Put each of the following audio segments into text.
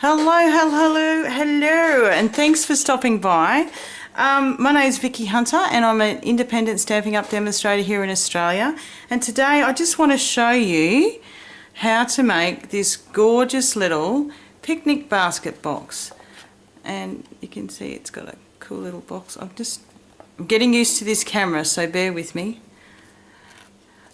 Hello, and thanks for stopping by. My name is Vicki Hunter, and I'm an independent Stampin' Up demonstrator here in Australia. And today I just want to show you how to make this gorgeous little picnic basket box. And you can see it's got a cool little box. I'm getting used to this camera, so bear with me.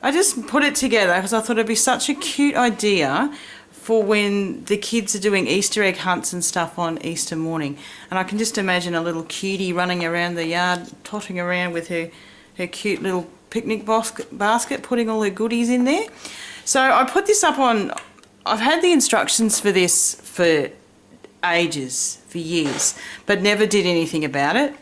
I just put it together because I thought it'd be such a cute idea for when the kids are doing Easter egg hunts and stuff on Easter morning. And I can just imagine a little cutie running around the yard, trotting around with her cute little picnic basket, putting all her goodies in there. So I put this up on, I've had the instructions for this for ages, for years, but never did anything about it.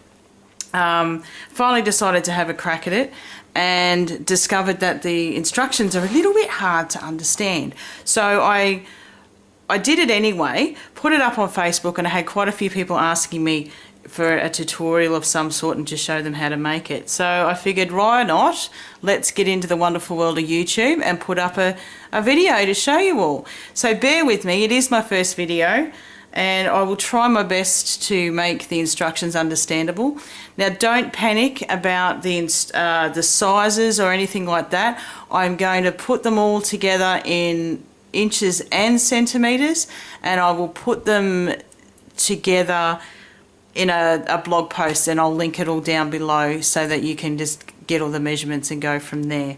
Finally decided to have a crack at it and discovered that the instructions are a little bit hard to understand. So I did it anyway, put it up on Facebook, and I had quite a few people asking me for a tutorial of some sort and to show them how to make it. So I figured, why not? Let's get into the wonderful world of YouTube and put up a video to show you all. So bear with me, it is my first video, and I will try my best to make the instructions understandable. Now don't panic about the sizes or anything like that. I'm going to put them all together in inches and centimetres, and I will put them together in a blog post, and I'll link it all down below so that you can just get all the measurements and go from there.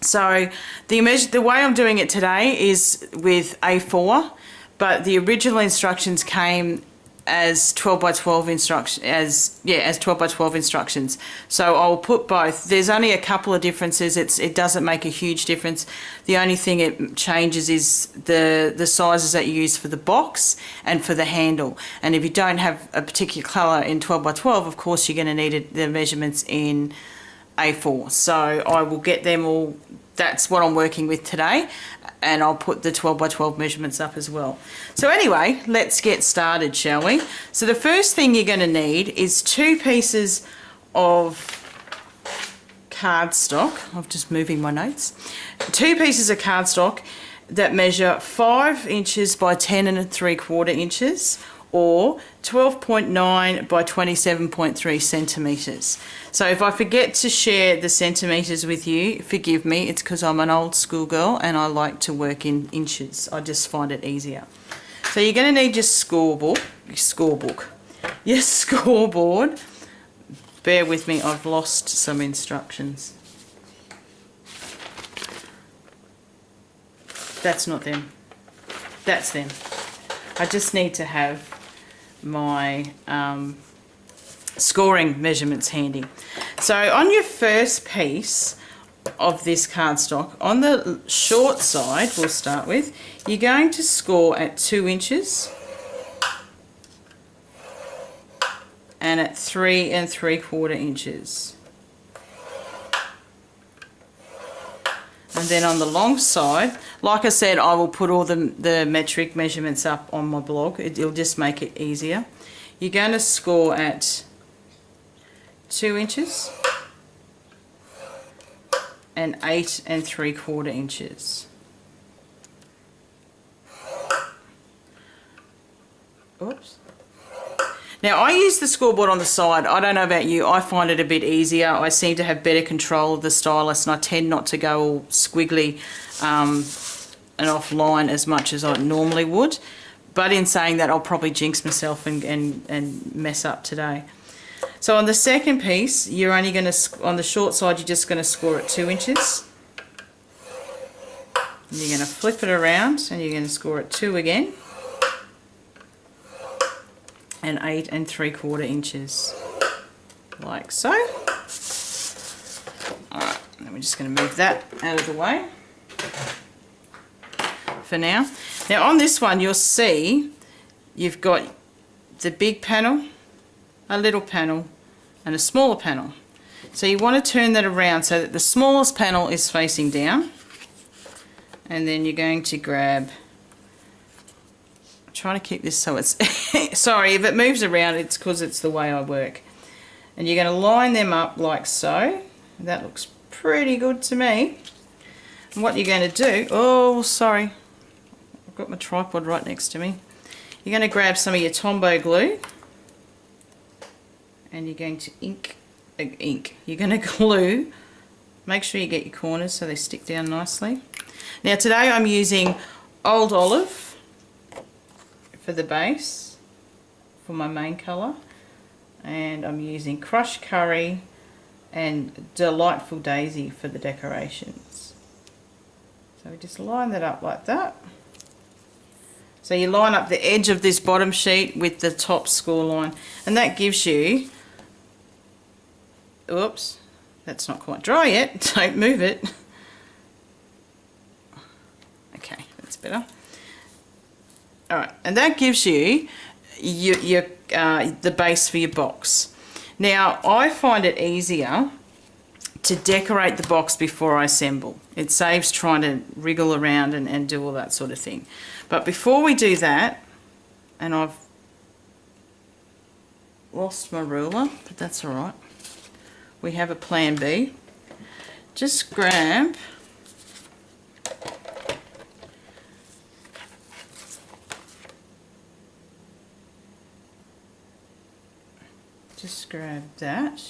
So the way I'm doing it today is with A4. But the original instructions came as 12 by 12 instructions, as 12 by 12 instructions. So I'll put both. There's only a couple of differences. It doesn't make a huge difference. The only thing it changes is the sizes that you use for the box and for the handle. And if you don't have a particular colour in 12 by 12, of course you're going to need the measurements in A4. So I will get them all. That's what I'm working with today, and I'll put the 12 by 12 measurements up as well. So anyway, let's get started, shall we? So the first thing you're going to need is 2 pieces of cardstock. I'm just moving my notes. 2 pieces of cardstock that measure 5 inches by 10 3/4 inches, or 12.9 by 27.3 centimetres. So if I forget to share the centimetres with you, forgive me, it's because I'm an old school girl and I like to work in inches. I just find it easier. So you're going to need your scoreboard. Bear with me, I've lost some instructions. That's not them. That's them. I just need to have my scoring measurements handy. So on your first piece of this cardstock, on the short side, we'll start with, you're going to score at 2 inches and at 3 3/4 inches. And then on the long side, like I said, I will put all the metric measurements up on my blog. It'll just make it easier. You're going to score at 2 inches and 8 3/4 inches. Oops. Now I use the scoreboard on the side. I don't know about you, I find it a bit easier. I seem to have better control of the stylus, and I tend not to go all squiggly and offline as much as I normally would. But in saying that, I'll probably jinx myself and mess up today. So on the second piece, you're only going to, on the short side, you're just going to score at 2 inches. And you're going to flip it around and you're going to score at 2 again. And 8 3/4 inches, like so. Alright, then we're just going to move that out of the way for now. Now on this one, you'll see you've got the big panel, a little panel, and a smaller panel. So you want to turn that around so that the smallest panel is facing down, and then you're going to grab, trying to keep this so it's sorry if it moves around, it's because it's the way I work. And you're going to line them up like so. That looks pretty good to me. And what you're going to do, oh sorry, I've got my tripod right next to me. You're going to grab some of your Tombow glue and you're going to you're going to glue. Make sure you get your corners so they stick down nicely. Now today I'm using Old Olive for the base, for my main colour, and I'm using Crushed Curry and Delightful Daisy for the decorations. So we just line that up like that. So you line up the edge of this bottom sheet with the top score line, and that gives you, oops, that's not quite dry yet, don't move it. Okay, that's better. Alright, and that gives you the base for your box. Now, I find it easier to decorate the box before I assemble. It saves trying to wriggle around and do all that sort of thing. But before we do that, and I've lost my ruler, but that's alright. We have a plan B. Just grab that.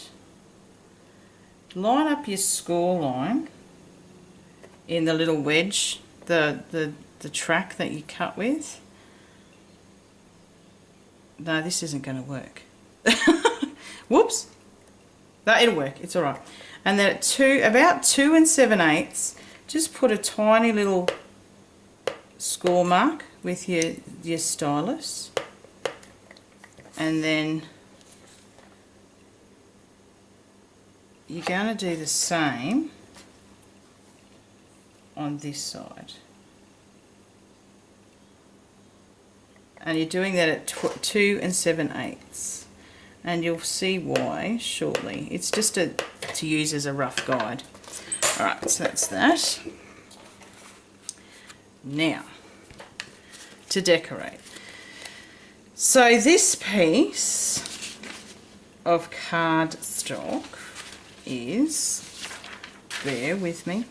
Line up your score line in the little wedge, the track that you cut with. No, this isn't going to work. Whoops. No, it'll work. It's all right. And then at about 2 7/8, just put a tiny little score mark with your stylus, and then you're going to do the same on this side. And you're doing that at 2 7/8. And you'll see why shortly. It's just to use as a rough guide. Alright, so that's that. Now, to decorate. So this piece of cardstock is, bear with me,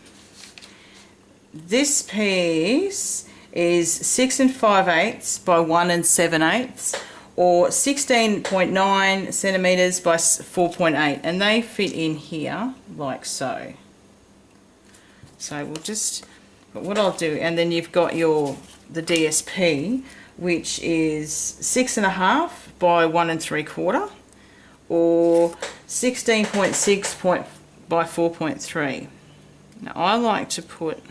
this piece is 6 5/8 by 1 7/8, or 16.9 centimeters by 4.8, and they fit in here like so. So we'll just, but what I'll do, and then you've got the DSP, which is 6.5 by 1 3/4, or 16.6 by 4.3. Now I like to put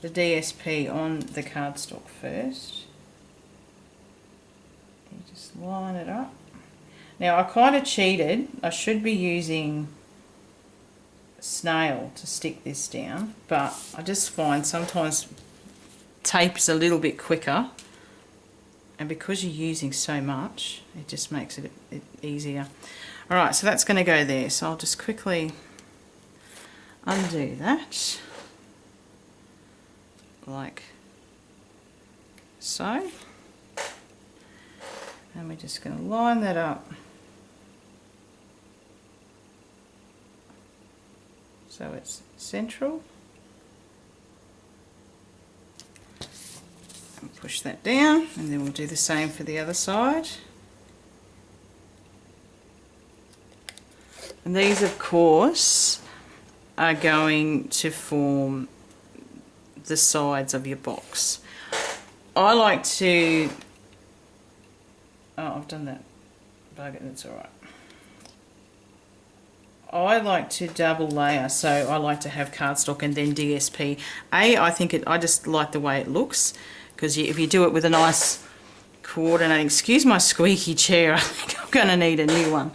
the DSP on the cardstock first. You just line it up. Now I kind of cheated. I should be using snail to stick this down, but I just find sometimes tape's a little bit quicker, and because you're using so much, it just makes it easier. Alright, so that's going to go there, so I'll just quickly undo that, like so, and we're just going to line that up so it's central, and push that down, and then we'll do the same for the other side. And these, of course, are going to form the sides of your box. I like to, oh, I've done that, bugger, that's alright. I like to double layer, so I like to have cardstock and then DSP. I think I just like the way it looks, because if you do it with a nice coordinating, excuse my squeaky chair, I think I'm going to need a new one.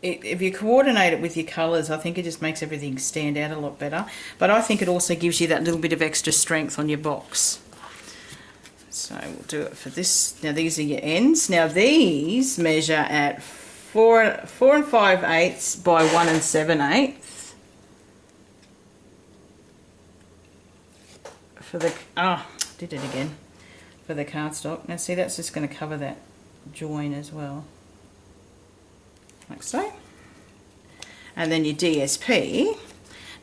If you coordinate it with your colours, I think it just makes everything stand out a lot better. But I think it also gives you that little bit of extra strength on your box. So we'll do it for this. Now these are your ends. Now these measure at 4 5/8 by 1 7/8. For the, did it again. For the cardstock. Now see, that's just going to cover that join as well. Like so. And then your DSP.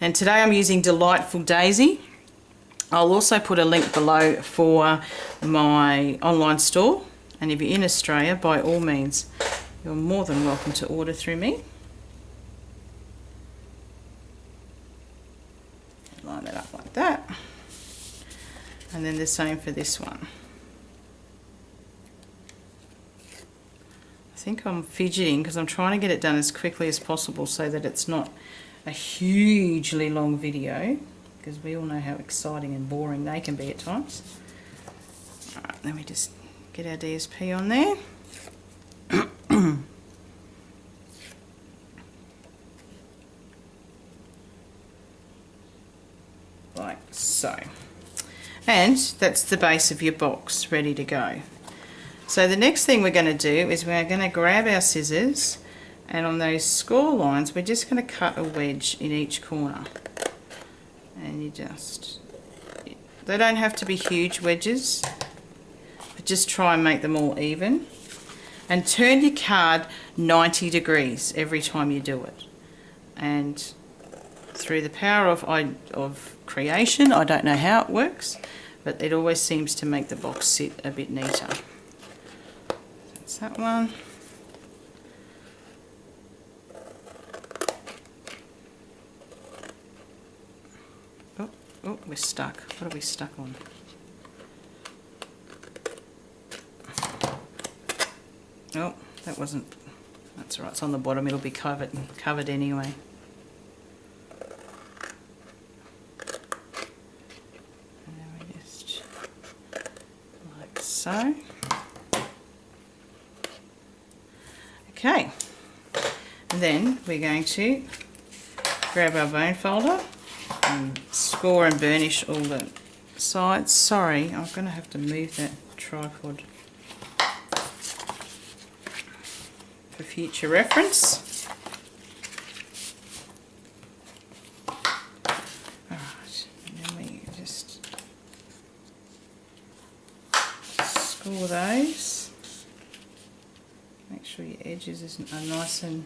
And today I'm using Delightful Daisy. I'll also put a link below for my online store, and if you're in Australia, by all means, you're more than welcome to order through me. Line it up like that, and then the same for this one. I think I'm fidgeting because I'm trying to get it done as quickly as possible so that it's not a hugely long video, because we all know how exciting and boring they can be at times. Alright, let me just get our DSP on there. Like so. And that's the base of your box ready to go. So the next thing we're going to do is we're going to grab our scissors, and on those score lines we're just going to cut a wedge in each corner. And you just, they don't have to be huge wedges, but just try and make them all even. And turn your card 90 degrees every time you do it. And through the power of creation, I don't know how it works, but it always seems to make the box sit a bit neater. That's that one. Oh, we're stuck. What are we stuck on? Oh, that wasn't, that's all right, it's on the bottom, it'll be covered anyway. And then we just, like so. Okay, and then we're going to grab our bone folder and score and burnish all the sides. Sorry, I'm going to have to move that tripod for future reference. Alright, and then we just score those. Make sure your edges are nice and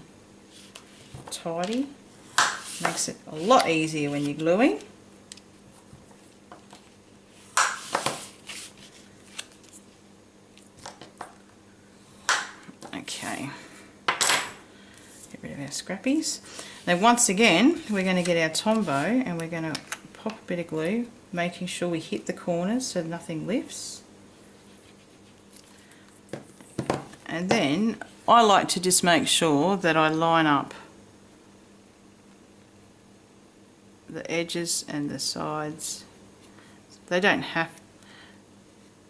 tidy. Makes it a lot easier when you're gluing. Okay, get rid of our scrappies. Now once again we're going to get our Tombow and we're going to pop a bit of glue, making sure we hit the corners so nothing lifts. And then I like to just make sure that I line up the edges and the sides. They don't have,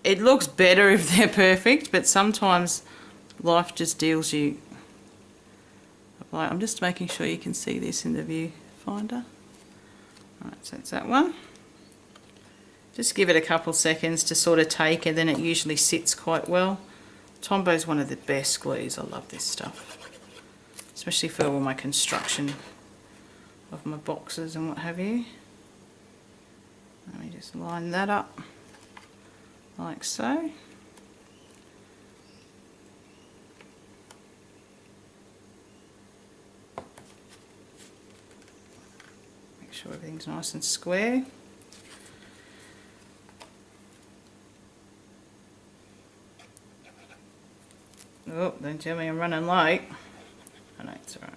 it looks better if they're perfect, but sometimes life just deals you. I'm just making sure you can see this in the viewfinder. Alright, so it's that one. Just give it a couple seconds to sort of take, and then it usually sits quite well. Tombow is one of the best glues. I love this stuff, especially for all my construction of my boxes and what have you. Let me just line that up like so. Make sure everything's nice and square. Oh, don't tell me I'm running late. I know, it's alright.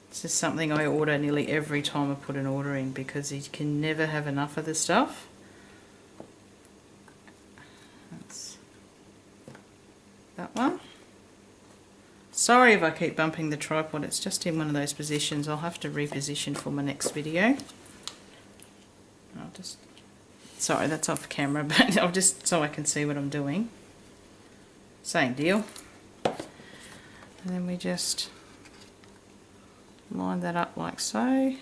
This is something I order nearly every time I put an order in, because you can never have enough of the stuff. That's that one. Sorry if I keep bumping the tripod, it's just in one of those positions. I'll have to reposition for my next video. I'll just, sorry, that's off camera, but I'll just, so I can see what I'm doing. Same deal. And then we just line that up like so.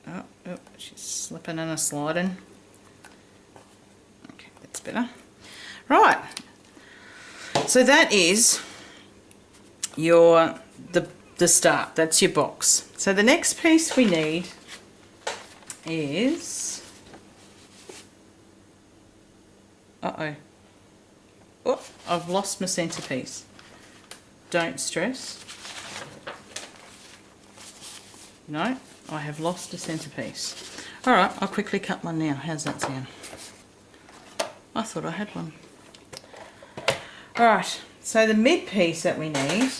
Oh, she's slipping and a sliding. Okay, that's better. Right. So that is your the start. That's your box. So the next piece we need is Oh, I've lost my centrepiece. Don't stress. No, I have lost a centrepiece. Alright, I'll quickly cut one now. How's that sound? I thought I had one. Alright, so the mid piece that we need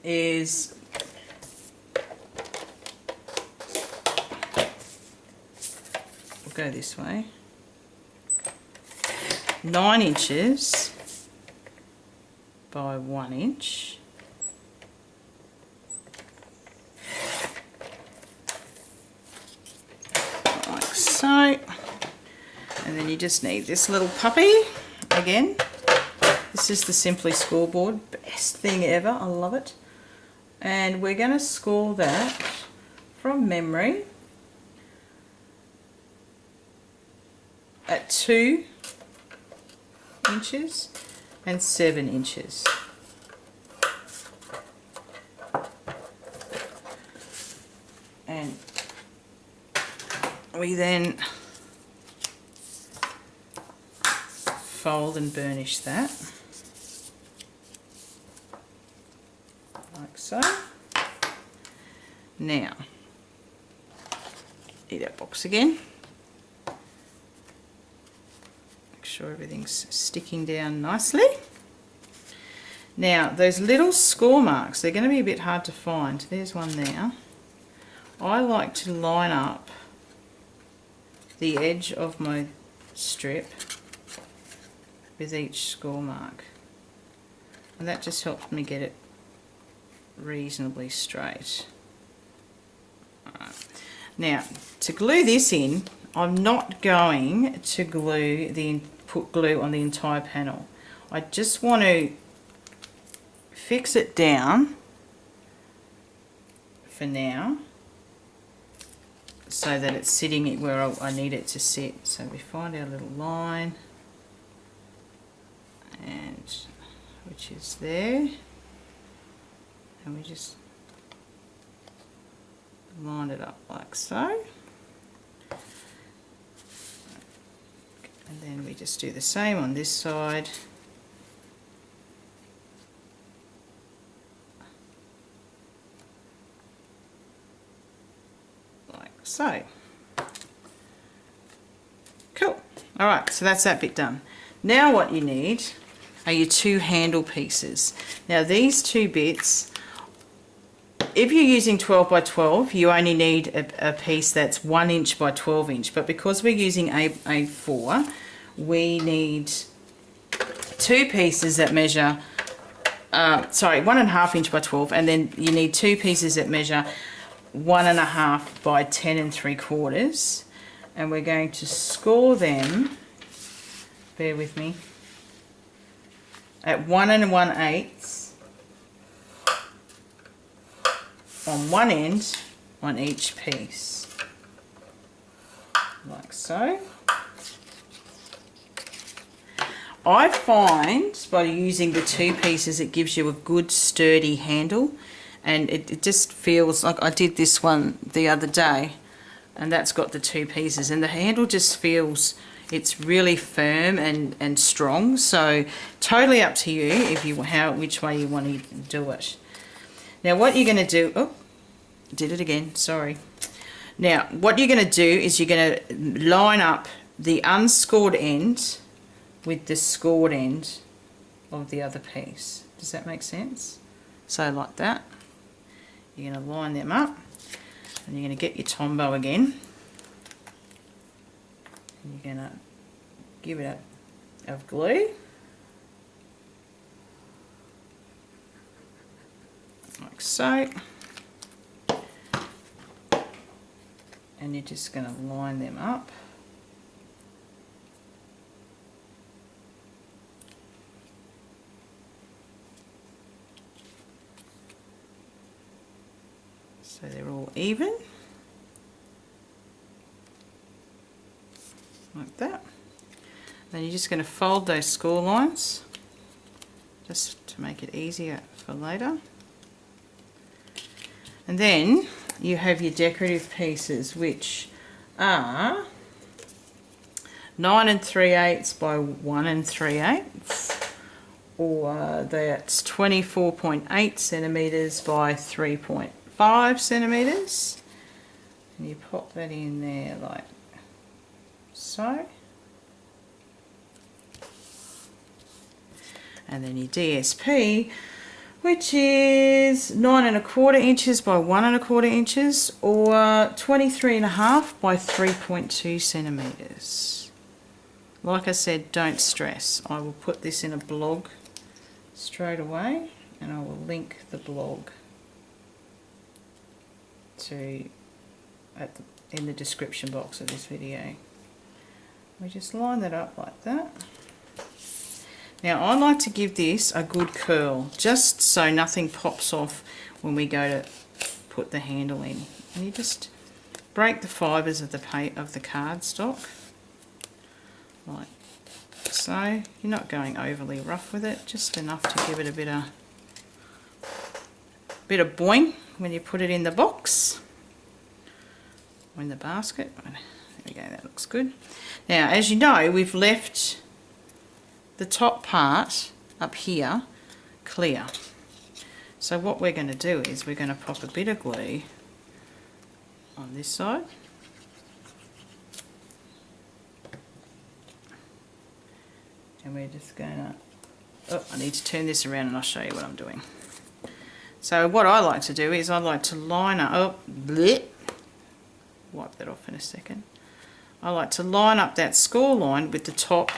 is we'll go this way. 9 inches by 1 inch. Like so. And then you just need this little puppy again. This is the Simply Scoreboard, best thing ever, I love it. And we're going to score that from memory at 2 inches and 7 inches. And we then fold and burnish that like so. Now, eat that box again. Make sure everything's sticking down nicely. Now, those little score marks, they're going to be a bit hard to find. There's one there. I like to line up the edge of my strip with each score mark, and that just helps me get it reasonably straight. Right. Now, to glue this in, I'm not going to put glue on the entire panel. I just want to fix it down for now so that it's sitting where I need it to sit. So we find our little line, and which is there, and we just line it up like so, and then we just do the same on this side. Like so. Cool. Alright, so that's that bit done. Now what you need are your 2 handle pieces. Now these 2 bits, if you're using 12 by 12, you only need a piece that's 1 inch by 12 inch, but because we're using A4, we need 2 pieces that measure, 1.5 inch by 12, and then you need 2 pieces that measure 1.5 by 10 3/4, and we're going to score them, bear with me, at 1 1/8 on one end on each piece, like so. I find by using the 2 pieces it gives you a good sturdy handle, and it just feels like, I did this one the other day and that's got the 2 pieces, and the handle just feels, it's really firm and strong. So totally up to you if you which way you want to do it. Now what you're going to do, oh, did it again, sorry. Now what you're going to do is you're going to line up the unscored end with the scored end of the other piece. Does that make sense? So like that. You're going to line them up, and you're going to get your Tombow again. And you're going to give it a of glue. Like so. And you're just going to line them up. So they're all even, like that. Then you're just going to fold those score lines just to make it easier for later. And then you have your decorative pieces, which are 9 3/8 by 1 3/8, or that's 24.8 centimetres by 3.5 centimetres. And you pop that in there like so. And then your DSP, which is 9 1/4 inches by 1 1/4 inches, or 23.5 by 3.2 centimetres. Like I said, don't stress. I will put this in a blog straight away, and I will link the blog in the description box of this video. We just line that up like that. Now I like to give this a good curl, just so nothing pops off when we go to put the handle in. And you just break the fibres of the cardstock like so. You're not going overly rough with it, just enough to give it a bit of boing when you put it in the box, or in the basket. There we go, that looks good. Now, as you know, we've left the top part up here clear. So what we're going to do is we're going to pop a bit of glue on this side. And we're just going to, oh, I need to turn this around and I'll show you what I'm doing. So what I like to do is I like to line up, wipe that off in a second. I like to line up that score line with the top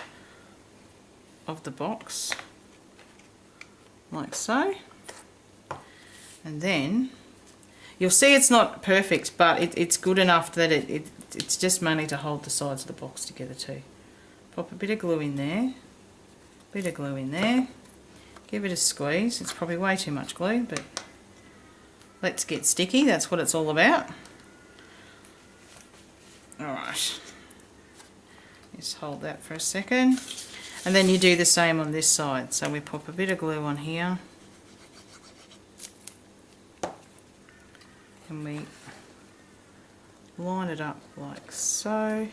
of the box, like so. And then you'll see it's not perfect, but it's good enough that it's just mainly to hold the sides of the box together too. Pop a bit of glue in there, bit of glue in there, give it a squeeze. It's probably way too much glue, but let's get sticky, that's what it's all about. Alright, just hold that for a second, and then you do the same on this side. So we pop a bit of glue on here, and we line it up like so.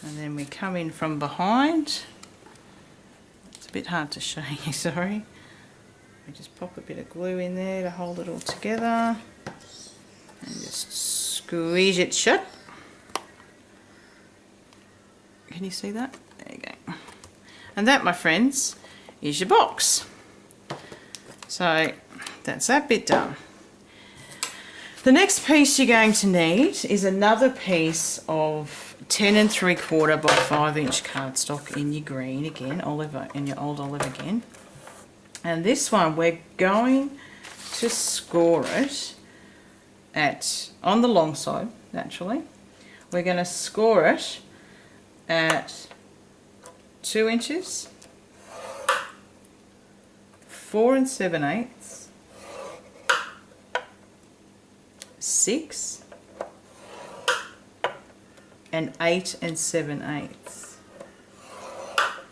And then we come in from behind. It's a bit hard to show you, sorry. We just pop a bit of glue in there to hold it all together. And just squeeze it shut. Can you see that? There you go. And that, my friends, is your box. So that's that bit done. The next piece you're going to need is another piece of 10 3/4 by 5 inch cardstock in your green again, in your old olive again. And this one we're going to score it on the long side, naturally. We're going to score it at 2 inches, 4 7/8, 6, and 8 7/8.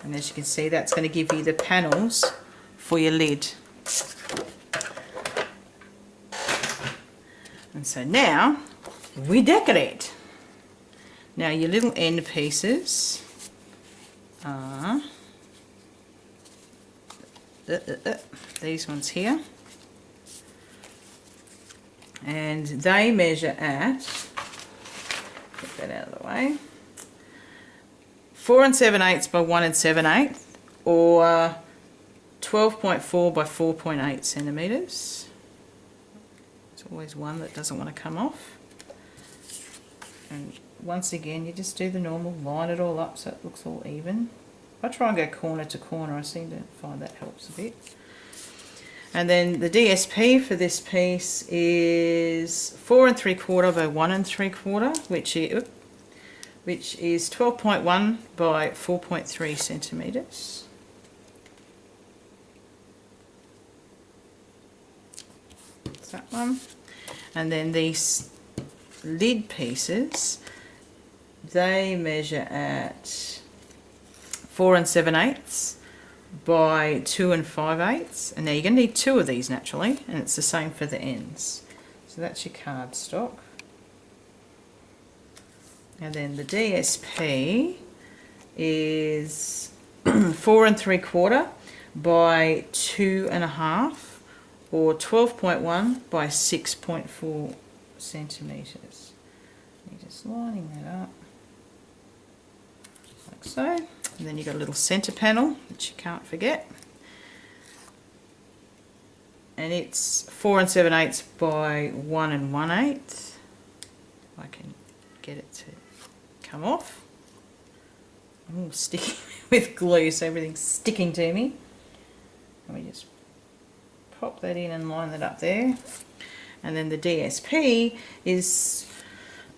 And as you can see, that's going to give you the panels for your lid. And so now we decorate. Now your little end pieces are these ones here, and they measure at, get that out of the way, 4 7/8 by 1 7/8, or 12.4 by 4.8 centimetres. There's always one that doesn't want to come off. And once again, you just do the normal, line it all up so it looks all even. I try and go corner to corner, I seem to find that helps a bit. And then the DSP for this piece is 4 3/4 by 1 3/4, which is 12.1 by 4.3 centimetres. That's that one. And then these lid pieces, they measure at 4 7/8 by 2 5/8, and now you're going to need 2 of these naturally, and it's the same for the ends. So that's your cardstock. And then the DSP is 4 3/4 by 2 1/2, or 12.1 by 6.4 centimetres. You're just lining that up like so. And then you've got a little centre panel that you can't forget. And it's 4 7/8 by 1 1/8. If I can get it to come off. I'm all sticky with glue, so everything's sticking to me. Let me just pop that in and line that up there. And then the DSP is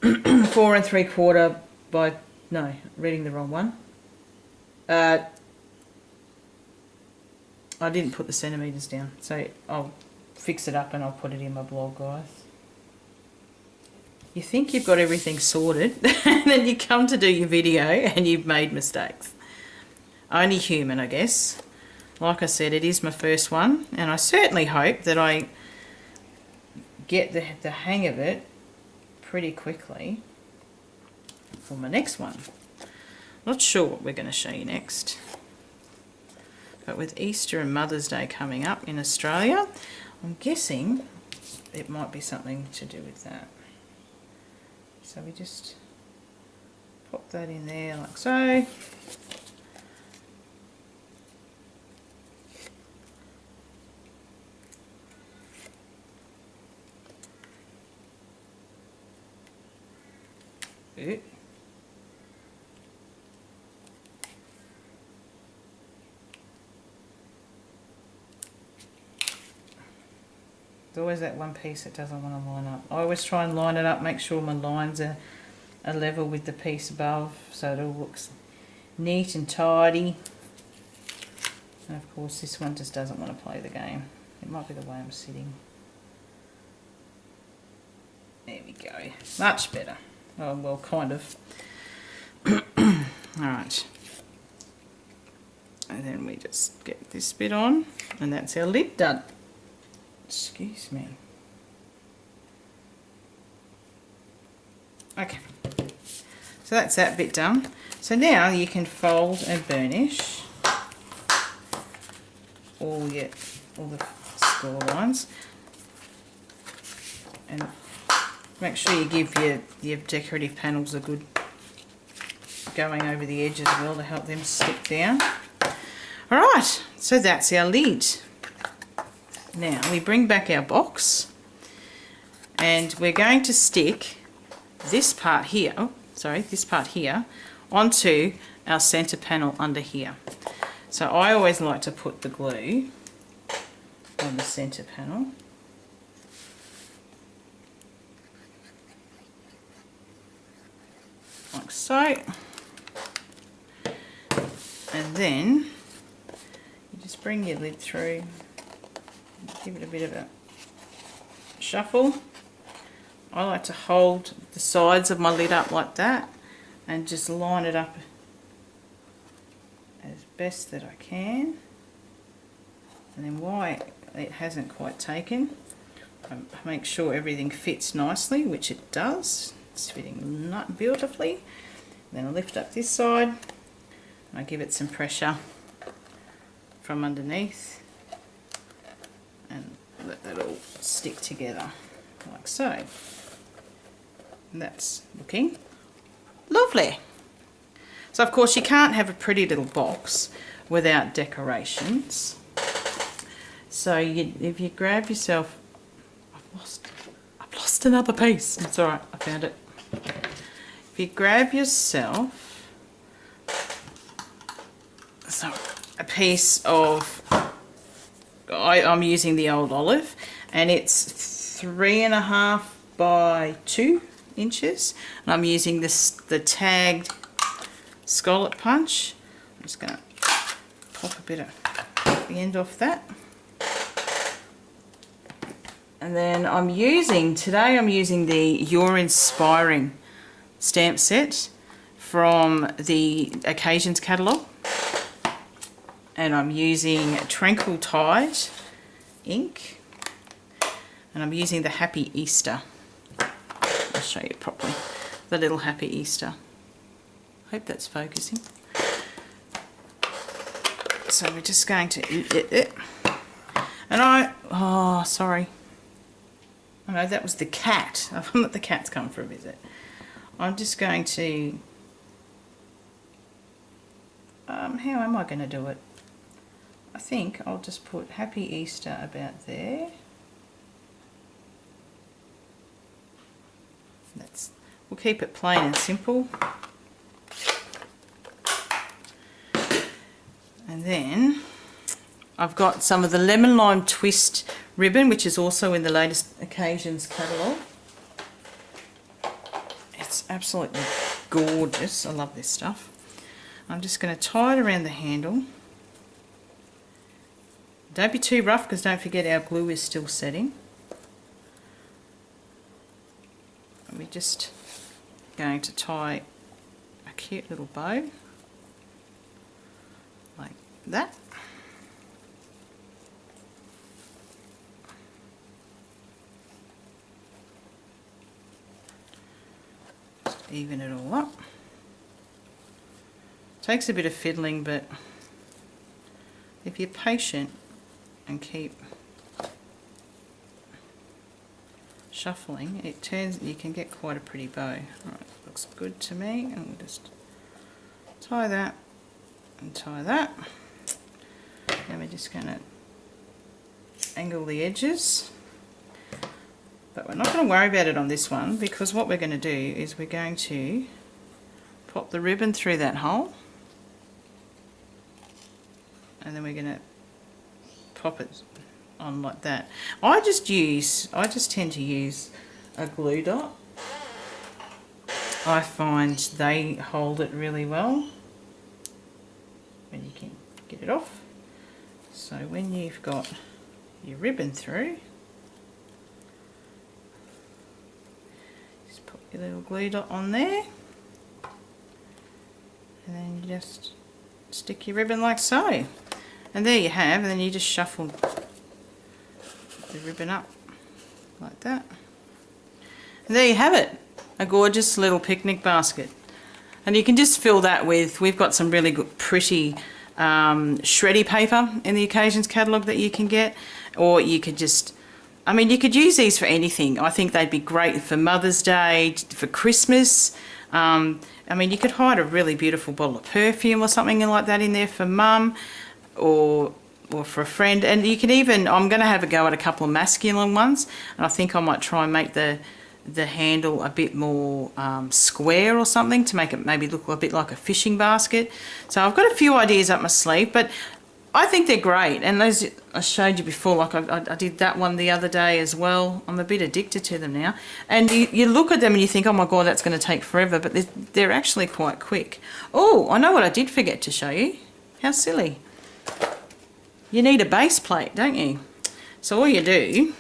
4 3/4 by, no, reading the wrong one. I didn't put the centimetres down, so I'll fix it up and I'll put it in my blog, guys. You think you've got everything sorted, and then you come to do your video and you've made mistakes. Only human, I guess. Like I said, it is my first one, and I certainly hope that I get the hang of it pretty quickly for my next one. Not sure what we're going to show you next, but with Easter and Mother's Day coming up in Australia, I'm guessing it might be something to do with that. So we just pop that in there like so. Ooh. There's always that one piece that doesn't want to line up. I always try and line it up, make sure my lines are level with the piece above, so it all looks neat and tidy. And of course this one just doesn't want to play the game. It might be the way I'm sitting. There we go. Much better. Oh, well, kind of. Alright. And then we just get this bit on, and that's our lid done. Excuse me. Okay. So that's that bit done. So now you can fold and burnish all the score lines. And make sure you give your decorative panels a good going over the edge as well to help them stick down. Alright, so that's our lid. Now we bring back our box, and we're going to stick this part here, onto our centre panel under here. So I always like to put the glue on the centre panel. Like so. And then you just bring your lid through, give it a bit of a shuffle. I like to hold the sides of my lid up like that and just line it up as best that I can. And then why it hasn't quite taken, I make sure everything fits nicely, which it does. It's fitting beautifully. Then I lift up this side and I give it some pressure from underneath and let that all stick together like so. And that's looking lovely. So of course you can't have a pretty little box without decorations. So if you grab yourself, I've lost another piece. It's alright, I found it. If you grab yourself a piece of, I'm using the old olive, and it's 3.5 by 2 inches, and I'm using the tagged scallop punch. I'm just going to pop a bit of the end off that. And then today I'm using the You're Inspiring stamp set from the Occasions catalogue. and I'm using Tranquil Tide ink, and I'm using the Happy Easter. I'll show you properly, the little Happy Easter. Hope that's focusing. So we're just going to, and oh sorry, I know that was the cat. I've let the cats come for a visit. I'm just going to, how am I going to do it? I think I'll just put Happy Easter about there. We'll keep it plain and simple. And then I've got some of the Lemon Lime Twist ribbon, which is also in the latest Occasions catalogue. It's absolutely gorgeous. I love this stuff. I'm just going to tie it around the handle. Don't be too rough, because don't forget our glue is still setting. And we're just going to tie a cute little bow like that. Just even it all up. Takes a bit of fiddling, but if you're patient and keep shuffling, it turns, you can get quite a pretty bow. Right, looks good to me, and we'll just tie that and tie that. Then we're just going to angle the edges, but we're not going to worry about it on this one, because what we're going to do is we're going to pop the ribbon through that hole, and then we're going to pop it on like that. I just tend to use a glue dot. I find they hold it really well when you can get it off. So when you've got your ribbon through, just put your little glue dot on there, and then you just stick your ribbon like so. And there you have, and then you just shuffle the ribbon up like that. And there you have it, a gorgeous little picnic basket. And you can just fill that with, we've got some really good pretty shreddy paper in the Occasions catalogue that you can get, or you could just, I mean, you could use these for anything. I think they'd be great for Mother's Day, for Christmas. I mean, you could hide a really beautiful bottle of perfume or something like that in there for Mum, or for a friend. And you can even, I'm going to have a go at a couple of masculine ones, and I think I might try and make the handle a bit more square or something, to make it maybe look a bit like a fishing basket. So I've got a few ideas up my sleeve, but I think they're great. And those I showed you before, like I did that one the other day as well. I'm a bit addicted to them now. And you look at them and you think, oh my God, that's going to take forever, but they're actually quite quick. Oh, I know what I did forget to show you. How silly. You need a base plate, don't you? So all you do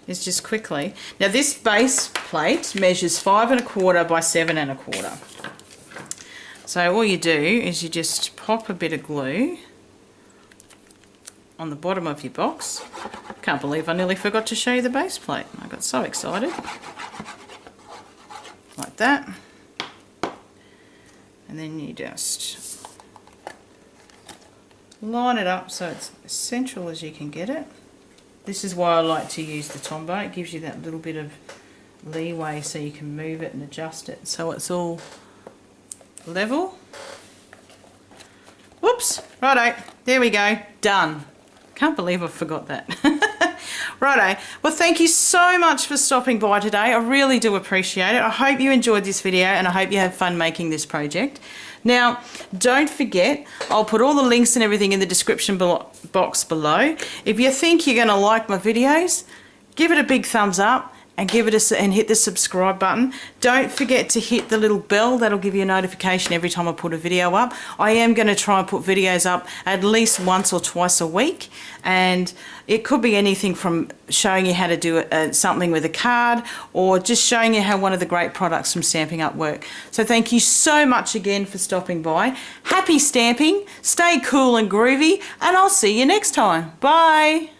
is just quickly, now this base plate measures 5 1/4 by 7 1/4. So all you do is you just pop a bit of glue on the bottom of your box. Can't believe I nearly forgot to show you the base plate. I got so excited. Like that. And then you just line it up so it's as central as you can get it. This is why I like to use the Tombow. It gives you that little bit of leeway so you can move it and adjust it so it's all level. Whoops, righto, there we go, done. Can't believe I forgot that. Righto, well thank you so much for stopping by today. I really do appreciate it. I hope you enjoyed this video, and I hope you have fun making this project. Now, don't forget, I'll put all the links and everything in the description box below. If you think you're going to like my videos, give it a big thumbs up and give it and hit the subscribe button. Don't forget to hit the little bell. That'll give you a notification every time I put a video up. I am going to try and put videos up at least once or twice a week, and it could be anything from showing you how to do something with a card, or just showing you how one of the great products from Stampin' Up work. So thank you so much again for stopping by. Happy stamping, stay cool and groovy, and I'll see you next time. Bye.